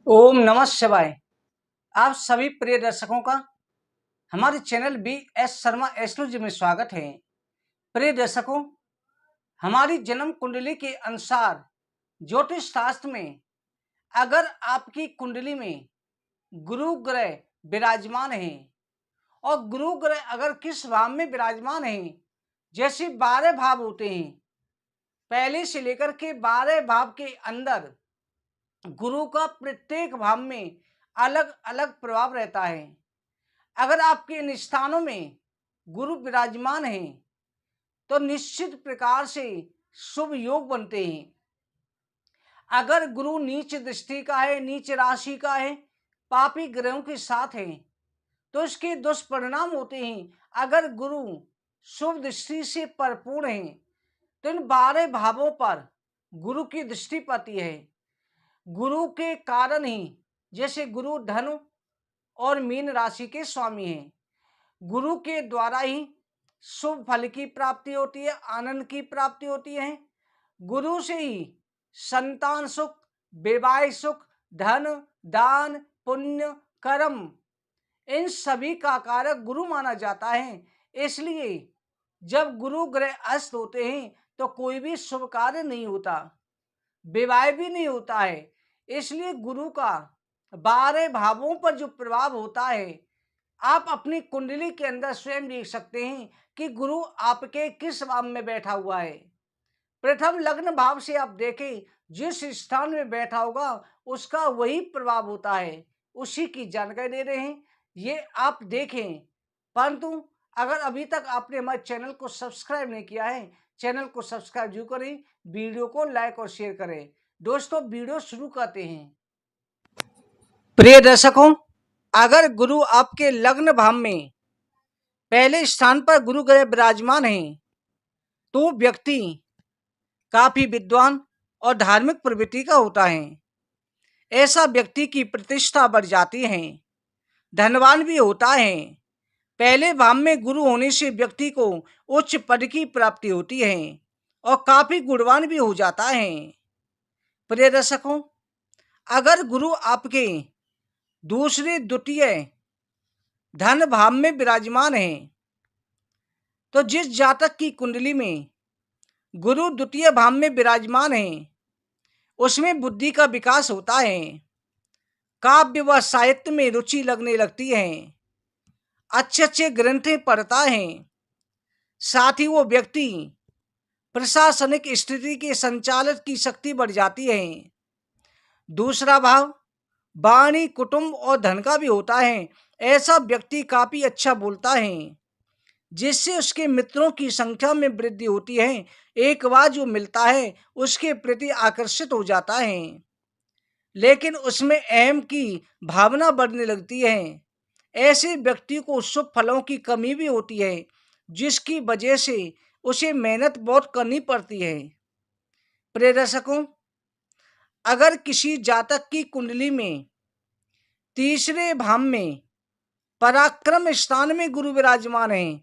ओम नमः शिवाय। आप सभी प्रिय दर्शकों का हमारे channel B S Sharma astrology में स्वागत है। प्रिय दर्शकों, हमारी जन्म कुंडली के अनुसार ज्योतिष शास्त्र में अगर आपकी कुंडली में गुरु ग्रह विराजमान है और गुरु ग्रह अगर किस भाव में विराजमान है, जैसे 12 भाव होते हैं, पहले से लेकर के 12 भाव के अंदर गुरु का प्रत्येक भाव में अलग अलग प्रभाव रहता है। अगर आपके इन स्थानों में गुरु विराजमान है तो निश्चित प्रकार से शुभ योग बनते हैं। अगर गुरु नीच दृष्टि का है, नीच राशि का है, पापी ग्रहों के साथ है तो इसके दुष्परिणाम होते हैं। अगर गुरु शुभ दृष्टि से परिपूर्ण है तो इन 12 भावों पर गुरु की दृष्टि पड़ती है। गुरु के कारण ही, जैसे गुरु धनु और मीन राशि के स्वामी हैं, गुरु के द्वारा ही शुभ फल की प्राप्ति होती है, आनंद की प्राप्ति होती है। गुरु से ही संतान सुख, वैवाहिक सुख, धन, दान, पुण्य, कर्म, इन सभी का कारक गुरु माना जाता है। इसलिए जब गुरु ग्रह अस्त होते हैं तो कोई भी शुभ कार्य नहीं होता, विवाह भी नहीं होता है। इसलिए गुरु का 12 भावों पर जो प्रभाव होता है, आप अपनी कुंडली के अंदर स्वयं देख सकते हैं कि गुरु आपके किस भाव में बैठा हुआ है। प्रथम लग्न भाव से आप देखें, जिस स्थान में बैठा होगा उसका वही प्रभाव होता है, उसी की जानकारी दे रहे हैं, ये आप देखें। परंतु अगर अभी तक आपने हमारे चैनल को सब्सक्राइब नहीं किया है, चैनल को सब्सक्राइब जरूर करें, वीडियो को लाइक और शेयर करें। दोस्तों, वीडियो शुरू करते हैं। प्रिय दर्शकों, अगर गुरु आपके लग्न भाव में पहले स्थान पर गुरु ग्रह विराजमान है तो व्यक्ति काफी विद्वान और धार्मिक प्रवृत्ति का होता है। ऐसा व्यक्ति की प्रतिष्ठा बढ़ जाती है, धनवान भी होता है। पहले भाव में गुरु होने से व्यक्ति को उच्च पद की प्राप्ति होती है और काफी गुणवान भी हो जाता है। प्रिय दर्शकों, अगर गुरु आपके दूसरे द्वितीय धन भाव में विराजमान है तो जिस जातक की कुंडली में गुरु द्वितीय भाव में विराजमान है उसमें बुद्धि का विकास होता है, काव्य व साहित्य में रुचि लगने लगती है, अच्छे अच्छे ग्रंथें पढ़ता है। साथ ही वो व्यक्ति प्रशासनिक स्थिति के संचालक की शक्ति बढ़ जाती है। दूसरा भाव वाणी, कुटुंब और धन का भी होता है। ऐसा व्यक्ति काफी अच्छा बोलता है, जिससे उसके मित्रों की संख्या में वृद्धि होती है। एक बार जो मिलता है उसके प्रति आकर्षित हो जाता है, लेकिन उसमें अहम की भावना बढ़ने लगती है। ऐसे व्यक्ति को शुभ फलों की कमी भी होती है, जिसकी वजह से उसे मेहनत बहुत करनी पड़ती है। प्रिय दर्शकों, अगर किसी जातक की कुंडली में तीसरे भाव में पराक्रम स्थान में गुरु विराजमान है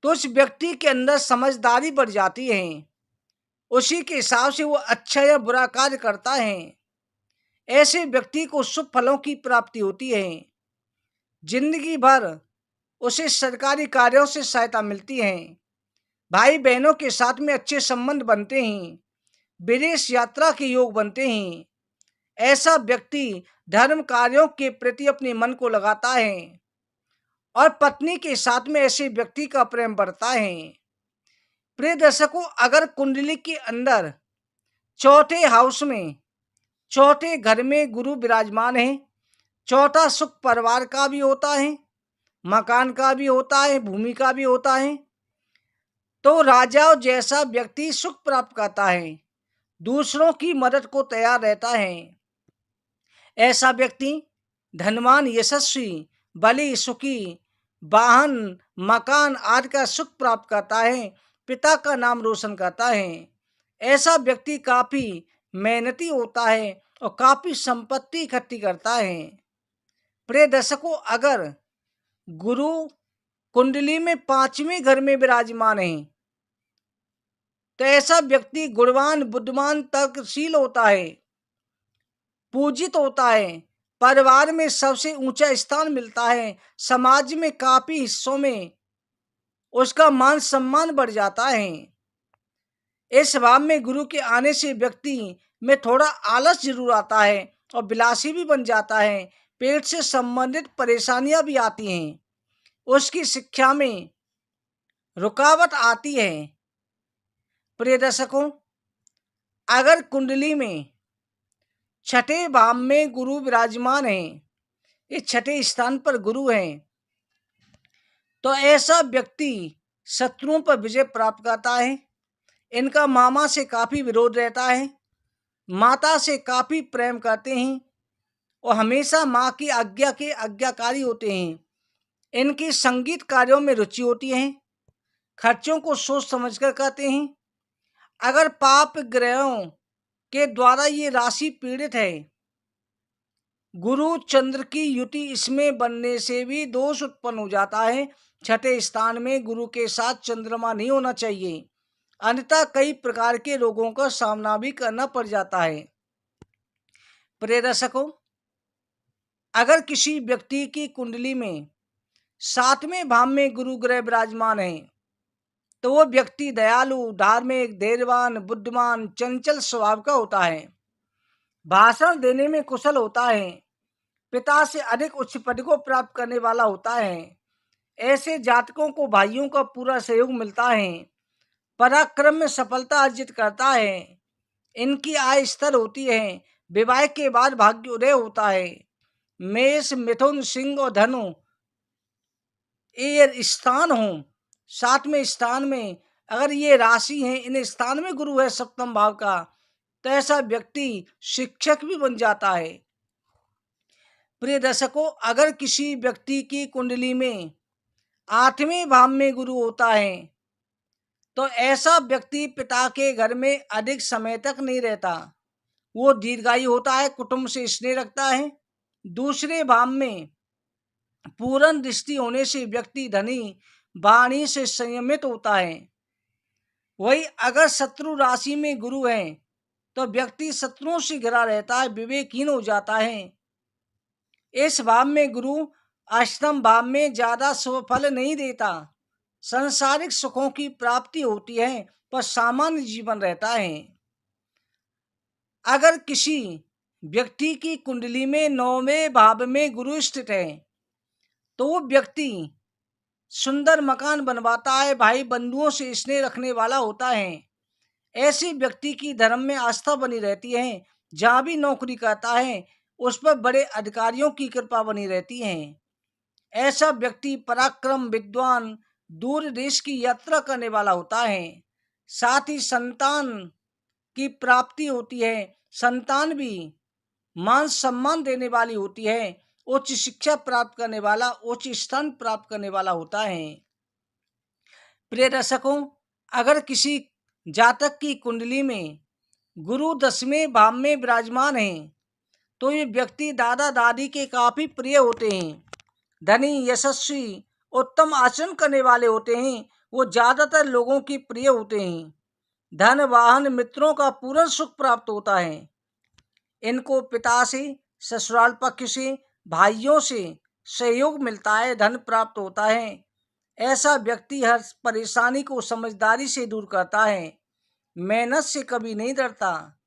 तो उस व्यक्ति के अंदर समझदारी बढ़ जाती है, उसी के हिसाब से वो अच्छा या बुरा कार्य करता है। ऐसे व्यक्ति को शुभ फलों की प्राप्ति होती है। जिंदगी भर उसे सरकारी कार्यों से सहायता मिलती है, भाई बहनों के साथ में अच्छे संबंध बनते हैं, विदेश यात्रा के योग बनते हैं। ऐसा व्यक्ति धर्म कार्यों के प्रति अपने मन को लगाता है और पत्नी के साथ में ऐसे व्यक्ति का प्रेम बढ़ता है। प्रिय दर्शकों, अगर कुंडली के अंदर चौथे हाउस में, चौथे घर में गुरु विराजमान है, चौथा सुख परिवार का भी होता है, मकान का भी होता है, भूमि का भी होता है, तो राजा जैसा व्यक्ति सुख प्राप्त करता है, दूसरों की मदद को तैयार रहता है। ऐसा व्यक्ति धनवान, यशस्वी, बली, सुखी, वाहन, मकान आदि का सुख प्राप्त करता है, पिता का नाम रोशन करता है। ऐसा व्यक्ति काफी मेहनती होता है और काफी संपत्ति इकट्ठी करता है। प्रिय दर्शकों, अगर गुरु कुंडली में 5वें घर में विराजमान है तो ऐसा व्यक्ति गुणवान, बुद्धिमान, तर्कशील होता है। पूजित होता है, परिवार में सबसे ऊंचा स्थान मिलता है, समाज में काफी हिस्सों में उसका मान सम्मान बढ़ जाता है। इस स्वभाव में गुरु के आने से व्यक्ति में थोड़ा आलस जरूर आता है और विलासी भी बन जाता है। पेट से संबंधित परेशानियां भी आती हैं, उसकी शिक्षा में रुकावट आती है। प्रिय दर्शकों, अगर कुंडली में छठे भाव में गुरु विराजमान है, इस छठे स्थान पर गुरु है, तो ऐसा व्यक्ति शत्रुओं पर विजय प्राप्त करता है। इनका मामा से काफी विरोध रहता है, माता से काफी प्रेम करते हैं और हमेशा माँ की आज्ञा के आज्ञाकारी होते हैं। इनकी संगीत कार्यों में रुचि होती है, खर्चों को सोच समझकर करते हैं। अगर पाप ग्रहों के द्वारा ये राशि पीड़ित है, गुरु चंद्र की युति इसमें बनने से भी दोष उत्पन्न हो जाता है। छठे स्थान में गुरु के साथ चंद्रमा नहीं होना चाहिए, अन्यथा कई प्रकार के रोगों का सामना भी करना पड़ जाता है। प्रिय दर्शकों, अगर किसी व्यक्ति की कुंडली में सातवें भाव में गुरु ग्रह विराजमान है, तो वो व्यक्ति दयालु, धार्मिक, धैर्यवान, बुद्धिमान, चंचल स्वभाव का होता है, भाषण देने में कुशल होता है, पिता से अधिक उच्च पद को प्राप्त करने वाला होता है। ऐसे जातकों को भाइयों का पूरा सहयोग मिलता है, पराक्रम में सफलता अर्जित करता है, इनकी आय स्थिर होती है, विवाह के बाद भाग्योदय होता है। मेष, मिथुन, सिंह और धनु ये स्थान हो, सातवें स्थान में अगर ये राशि है, इन स्थान में गुरु है सप्तम भाव का, तो ऐसा व्यक्ति शिक्षक भी बन जाता है। प्रिय दर्शकों, अगर किसी व्यक्ति की कुंडली में आठवें भाव में गुरु होता है, तो ऐसा व्यक्ति पिता के घर में अधिक समय तक नहीं रहता, वो दीर्घायु होता है, कुटुंब से स्नेह रखता है। दूसरे भाव में पूर्ण दृष्टि होने से व्यक्ति धनी, वाणी से संयमित होता है। वही अगर शत्रु राशि में गुरु है, तो व्यक्ति शत्रुओं से घिरा रहता है, विवेकहीन हो जाता है। इस भाव में गुरु अष्टम भाव में ज्यादा शुभ फल नहीं देता, सांसारिक सुखों की प्राप्ति होती है पर सामान्य जीवन रहता है। अगर किसी व्यक्ति की कुंडली में नौवें भाव में गुरु स्थित है, तो वो व्यक्ति सुंदर मकान बनवाता है, भाई बंधुओं से स्नेह रखने वाला होता है। ऐसे व्यक्ति की धर्म में आस्था बनी रहती है, जहाँ भी नौकरी करता है उस पर बड़े अधिकारियों की कृपा बनी रहती है। ऐसा व्यक्ति पराक्रम, विद्वान, दूर देश की यात्रा करने वाला होता है। साथ ही संतान की प्राप्ति होती है, संतान भी मान सम्मान देने वाली होती है, उच्च शिक्षा प्राप्त करने वाला, उच्च स्थान प्राप्त करने वाला होता है। प्रिय दर्शकों, अगर किसी जातक की कुंडली में गुरु 10वें भाव में विराजमान है, तो ये व्यक्ति दादा दादी के काफी प्रिय होते हैं, धनी, यशस्वी, उत्तम आचरण करने वाले होते हैं, वो ज्यादातर लोगों की प्रिय होते हैं। धन, वाहन, मित्रों का पूर्ण सुख प्राप्त होता है। इनको पिता से, ससुराल पक्ष से, भाइयों से सहयोग मिलता है, धन प्राप्त होता है। ऐसा व्यक्ति हर परेशानी को समझदारी से दूर करता है, मेहनत से कभी नहीं डरता।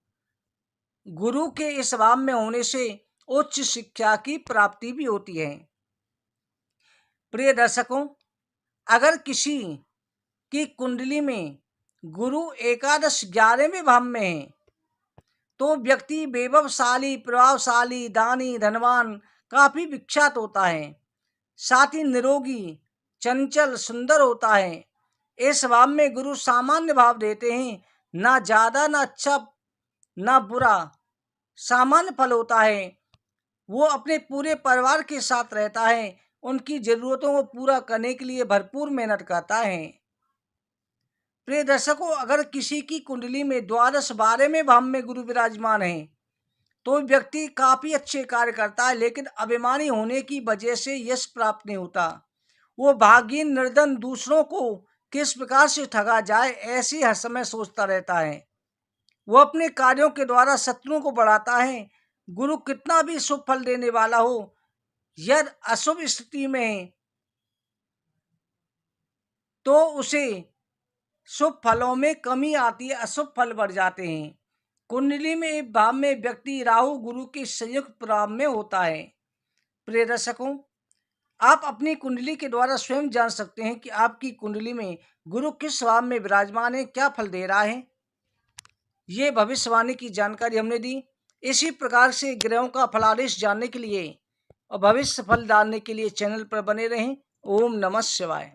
गुरु के इस भाव में होने से उच्च शिक्षा की प्राप्ति भी होती है। प्रिय दर्शकों, अगर किसी की कुंडली में गुरु एकादश 11वें भाव में है, तो व्यक्ति वैभवशाली, प्रभावशाली, दानी, धनवान, काफी विख्यात होता है। साथ ही निरोगी, चंचल, सुंदर होता है। इस भाव में गुरु सामान्य भाव देते हैं, ना ज्यादा ना अच्छा ना बुरा, सामान्य फल होता है। वो अपने पूरे परिवार के साथ रहता है, उनकी जरूरतों को पूरा करने के लिए भरपूर मेहनत करता है। प्रिय दर्शकों, अगर किसी की कुंडली में द्वादश 12वें भाव में गुरु विराजमान है, तो व्यक्ति काफी अच्छे कार्य करता है, लेकिन अभिमानी होने की वजह से यश प्राप्त नहीं होता। वो भागीन, निर्धन, दूसरों को किस प्रकार से ठगा जाए ऐसी हर समय सोचता रहता है। वो अपने कार्यों के द्वारा शत्रुओं को बढ़ाता है, गुरु कितना भी शुभ फल देने वाला हो, यदि अशुभ स्थिति में है तो उसे शुभ फलों में कमी आती है, अशुभ फल बढ़ जाते हैं। कुंडली में एक भाव में व्यक्ति राहु गुरु के संयुक्त प्रभाव में होता है। प्रिय दर्शकों, आप अपनी कुंडली के द्वारा स्वयं जान सकते हैं कि आपकी कुंडली में गुरु किस भाव में विराजमान है, क्या फल दे रहा है। ये भविष्यवाणी की जानकारी हमने दी। इसी प्रकार से ग्रहों का फलादेश जानने के लिए और भविष्य फल जानने के लिए चैनल पर बने रहें। ओम नमः शिवाय।